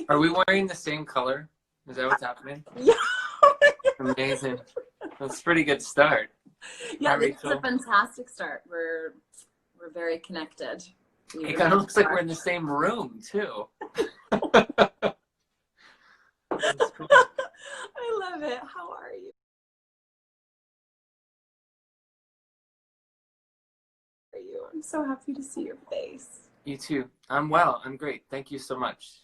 Are we wearing the same color? Is that what's happening? Yeah. Amazing. That's a pretty good start. Yeah, Hi, this is a Rachel. fantastic start. We're very connected. We It kind of really looks like are. we're in the same room too. That's cool. I love it. How are you? I'm so happy to see your face. You too. I'm well. I'm great. Thank you so much.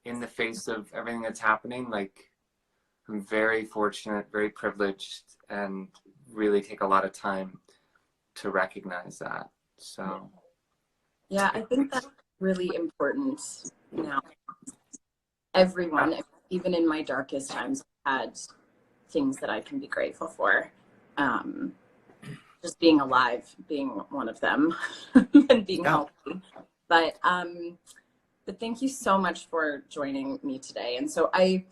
In the face of everything that's happening, like, I'm very fortunate, very privileged, and really take a lot of time to recognize that. So, Yeah, I think that's really important now. Everyone, even in my darkest times, had things that I can be grateful for. Just being alive, being one of them, and being healthy. But thank you so much for joining me today. And so I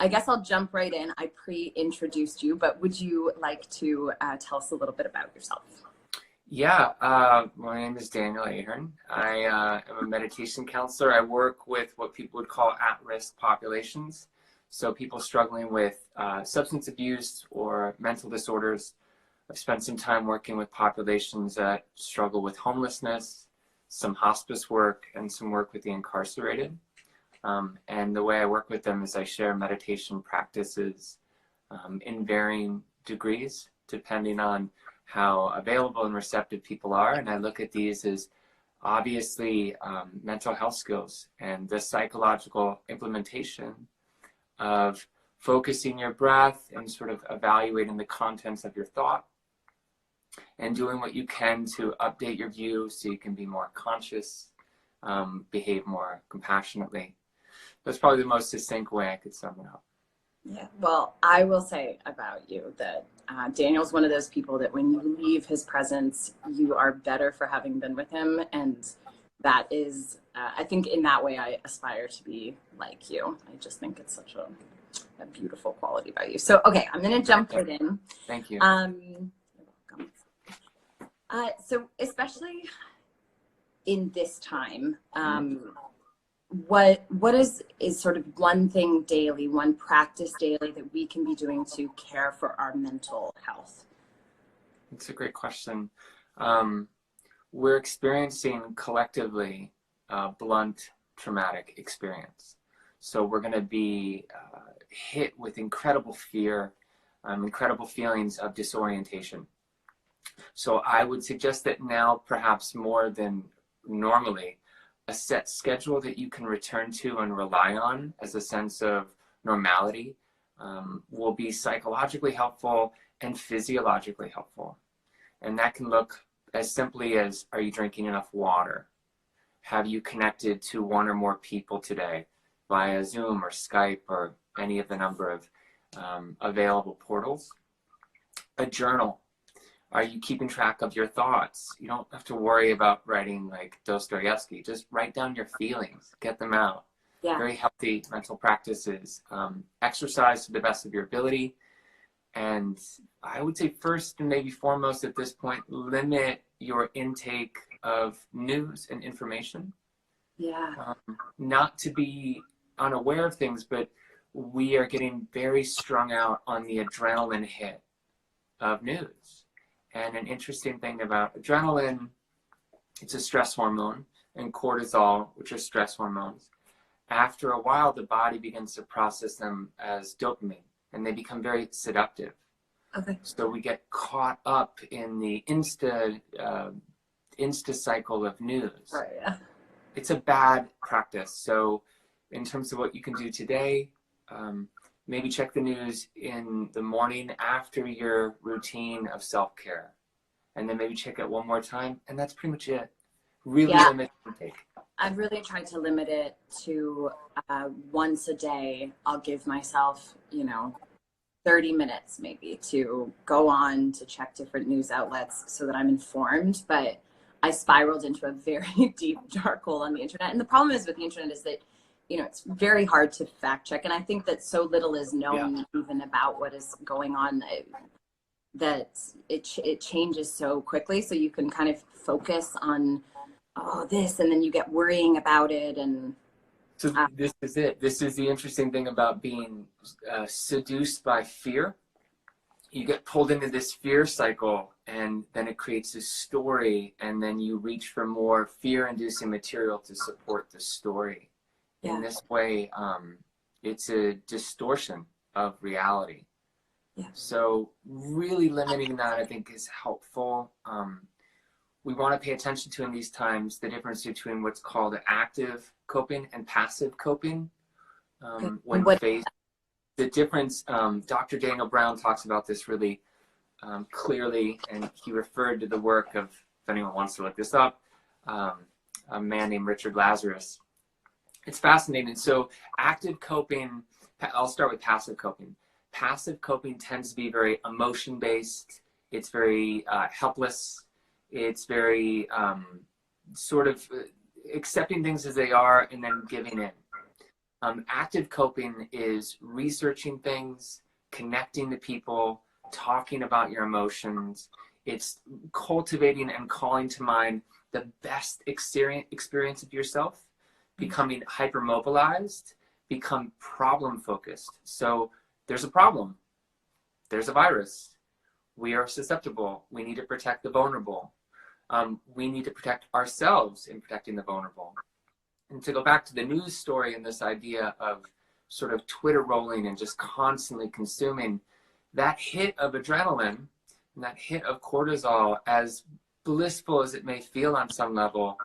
guess I'll jump right in. I pre-introduced you, but would you like to tell us a little bit about yourself? Yeah, my name is Daniel Ahern. I am a meditation counselor. I work with what people would call at-risk populations. So people struggling with substance abuse or mental disorders. I've spent some time working with populations that struggle with homelessness, some hospice work, and some work with the incarcerated. And the way I work with them is I share meditation practices in varying degrees, depending on how available and receptive people are. And I look at these as obviously mental health skills and the psychological implementation of focusing your breath and sort of evaluating the contents of your thought and doing what you can to update your view so you can be more conscious, behave more compassionately. That's probably the most succinct way I could sum it up. Yeah, well, I will say about you that Daniel's one of those people that when you leave his presence, you are better for having been with him. And that is, I think in that way, I aspire to be like you. I just think it's such a beautiful quality about you. So, okay, I'm going to jump right in. Thank you. You're welcome. So especially in this time, what is sort of one thing daily, one practice daily that we can be doing to care for our mental health? It's a great question. We're experiencing collectively a blunt traumatic experience. So we're going to be hit with incredible fear, incredible feelings of disorientation. So I would suggest that now, perhaps more than normally, a set schedule that you can return to and rely on as a sense of normality will be psychologically helpful and physiologically helpful. And that can look as simply as, are you drinking enough water? Have you connected to one or more people today via Zoom or Skype or any of the number of available portals? A journal. Are you keeping track of your thoughts? You don't have to worry about writing like Dostoevsky. Just write down your feelings, get them out. Yeah. Very healthy mental practices. Exercise to the best of your ability. And I would say first and maybe foremost at this point, limit your intake of news and information. Yeah. Not to be unaware of things, but we are getting very strung out on the adrenaline hit of news. And an interesting thing about adrenaline, it's a stress hormone, and cortisol, which are stress hormones. After a while, the body begins to process them as dopamine, and they become very seductive. Okay. So we get caught up in the insta cycle of news. Right, yeah. It's a bad practice. So in terms of what you can do today, maybe check the news in the morning after your routine of self-care. And then maybe check it one more time. And that's pretty much it. Really limit intake. I've really tried to limit it to once a day. I'll give myself, 30 minutes maybe to go on to check different news outlets so that I'm informed. But I spiraled into a very deep, dark hole on the internet. And the problem is with the internet is that it's very hard to fact check. And I think that so little is known even about what is going on that it changes so quickly. So you can kind of focus on, this, and then you get worrying about it. And So this is it. This is the interesting thing about being seduced by fear. You get pulled into this fear cycle, and then it creates this story, and then you reach for more fear-inducing material to support the story. In this way, it's a distortion of reality. Yeah. So really limiting that, I think, is helpful. We want to pay attention to in these times the difference between what's called active coping and passive coping. When faced, the difference, Dr. Daniel Brown talks about this really clearly, and he referred to the work of, if anyone wants to look this up, a man named Richard Lazarus. It's fascinating. So active coping, I'll start with passive coping. Passive coping tends to be very emotion-based. It's very helpless. It's very sort of accepting things as they are and then giving in. Active coping is researching things, connecting to people, talking about your emotions. It's cultivating and calling to mind the best experience of yourself, becoming hypermobilized, become problem focused. So there's a problem. There's a virus. We are susceptible. We need to protect the vulnerable. We need to protect ourselves in protecting the vulnerable. And to go back to the news story and this idea of sort of Twitter rolling and just constantly consuming, that hit of adrenaline and that hit of cortisol, as blissful as it may feel on some level,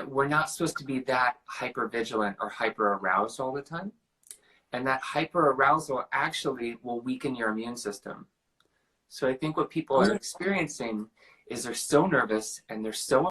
we're not supposed to be that hyper vigilant or hyper aroused all the time. And that hyper arousal actually will weaken your immune system. So I think what people are experiencing is they're so nervous and they're so